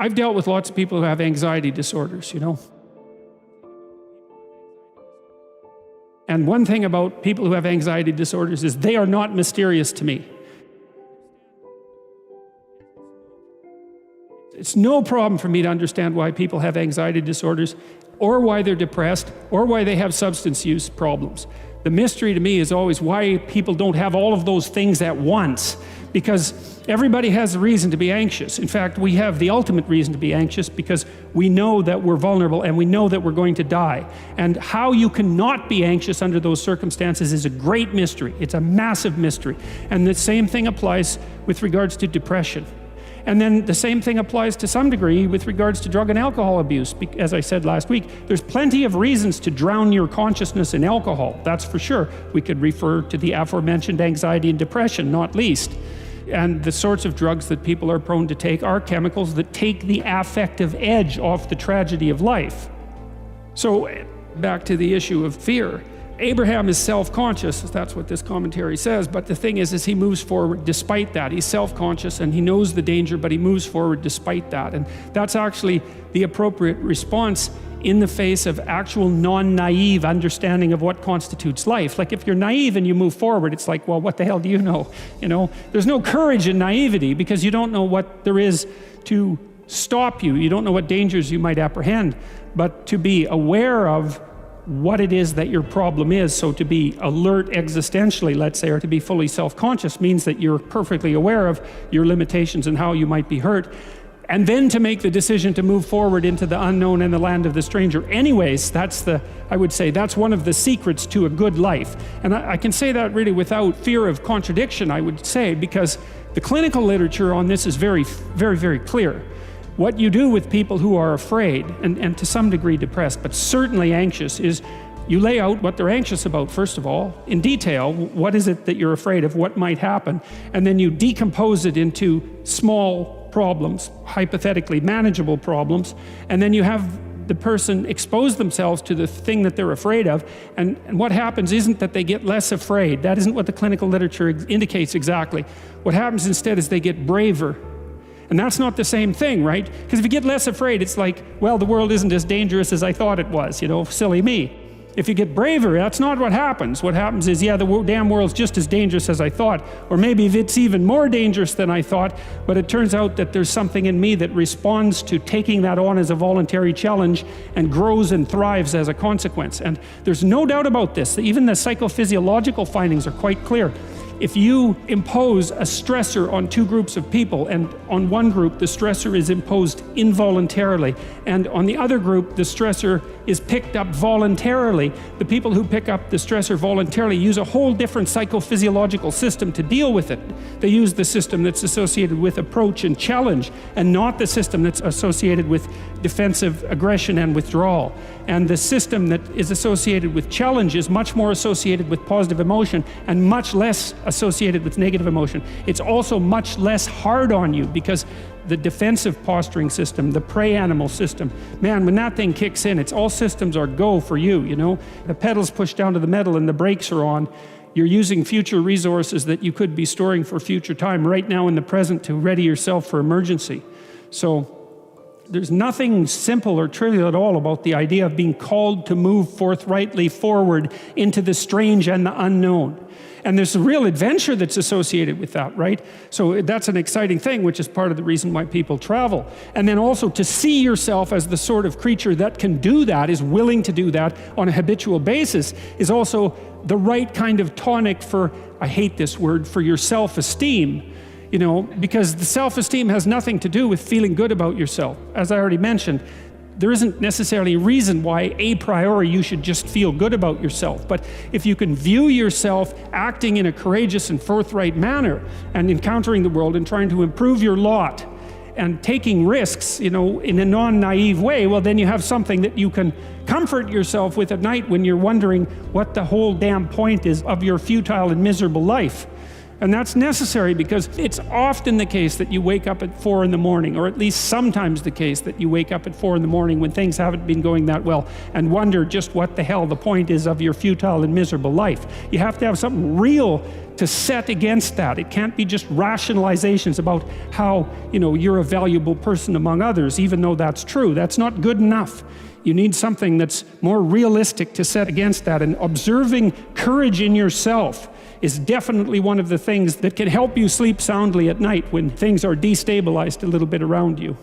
I've dealt with lots of people who have anxiety disorders, And one thing about people who have anxiety disorders is they are not mysterious to me. It's no problem for me to understand why people have anxiety disorders, or why they're depressed, or why they have substance use problems. The mystery to me is always why people don't have all of those things at once, because everybody has a reason to be anxious. In fact, we have the ultimate reason to be anxious because we know that we're vulnerable and we know that we're going to die. And how you cannot be anxious under those circumstances is a great mystery. It's a massive mystery. And the same thing applies with regards to depression. And then the same thing applies to some degree with regards to drug and alcohol abuse. As I said last week, there's plenty of reasons to drown your consciousness in alcohol, that's for sure. We could refer to the aforementioned anxiety and depression, not least. And the sorts of drugs that people are prone to take are chemicals that take the affective edge off the tragedy of life. So back to the issue of fear. Abraham is self-conscious, that's what this commentary says, but the thing is he moves forward despite that. He's self-conscious and he knows the danger, but he moves forward despite that. And that's actually the appropriate response in the face of actual non-naive understanding of what constitutes life. Like if you're naive and you move forward, it's like, well, what the hell do you know? There's no courage in naivety because you don't know what there is to stop you. You don't know what dangers you might apprehend. But to be aware of what it is that your problem is, so to be alert existentially, let's say, or to be fully self-conscious means that you're perfectly aware of your limitations and how you might be hurt. And then to make the decision to move forward into the unknown and the land of the stranger. Anyways, I would say that's one of the secrets to a good life. And I can say that really without fear of contradiction, I would say, because the clinical literature on this is very, very, very clear. What you do with people who are afraid, and to some degree depressed, but certainly anxious, is you lay out what they're anxious about, first of all, in detail. What is it that you're afraid of? What might happen? And then you decompose it into small problems, hypothetically manageable problems, and then you have the person expose themselves to the thing that they're afraid of, and what happens isn't that they get less afraid. That isn't what the clinical literature indicates exactly. What happens instead is they get braver. And that's not the same thing, right? Because if you get less afraid, it's like, well, the world isn't as dangerous as I thought it was, silly me. If you get braver, that's not what happens. What happens is, yeah, the damn world's just as dangerous as I thought, or maybe it's even more dangerous than I thought, but it turns out that there's something in me that responds to taking that on as a voluntary challenge and grows and thrives as a consequence. And there's no doubt about this. Even the psychophysiological findings are quite clear. If you impose a stressor on two groups of people, and on one group the stressor is imposed involuntarily, and on the other group the stressor is picked up voluntarily, the people who pick up the stressor voluntarily use a whole different psychophysiological system to deal with it. They use the system that's associated with approach and challenge, and not the system that's associated with defensive aggression and withdrawal. And the system that is associated with challenge is much more associated with positive emotion and much less associated with negative emotion. It's also much less hard on you because the defensive posturing system, the prey animal system, man, when that thing kicks in, it's all systems are go for you, The pedal's pushed down to the metal and the brakes are on. You're using future resources that you could be storing for future time right now in the present to ready yourself for emergency. So there's nothing simple or trivial at all about the idea of being called to move forthrightly forward into the strange and the unknown. And there's a real adventure that's associated with that, right? So that's an exciting thing, which is part of the reason why people travel. And then also to see yourself as the sort of creature that can do that, is willing to do that on a habitual basis, is also the right kind of tonic for, I hate this word, for your self-esteem. Because the self-esteem has nothing to do with feeling good about yourself. As I already mentioned, there isn't necessarily a reason why a priori you should just feel good about yourself. But if you can view yourself acting in a courageous and forthright manner and encountering the world and trying to improve your lot and taking risks, in a non-naive way, well, then you have something that you can comfort yourself with at night when you're wondering what the whole damn point is of your futile and miserable life. And that's necessary because it's often the case that you wake up at 4 in the morning, or at least sometimes the case that you wake up at 4 in the morning when things haven't been going that well and wonder just what the hell the point is of your futile and miserable life. You have to have something real to set against that. It can't be just rationalizations about how, you're a valuable person among others, even though that's true. That's not good enough. You need something that's more realistic to set against that. And observing courage in yourself is definitely one of the things that can help you sleep soundly at night when things are destabilized a little bit around you.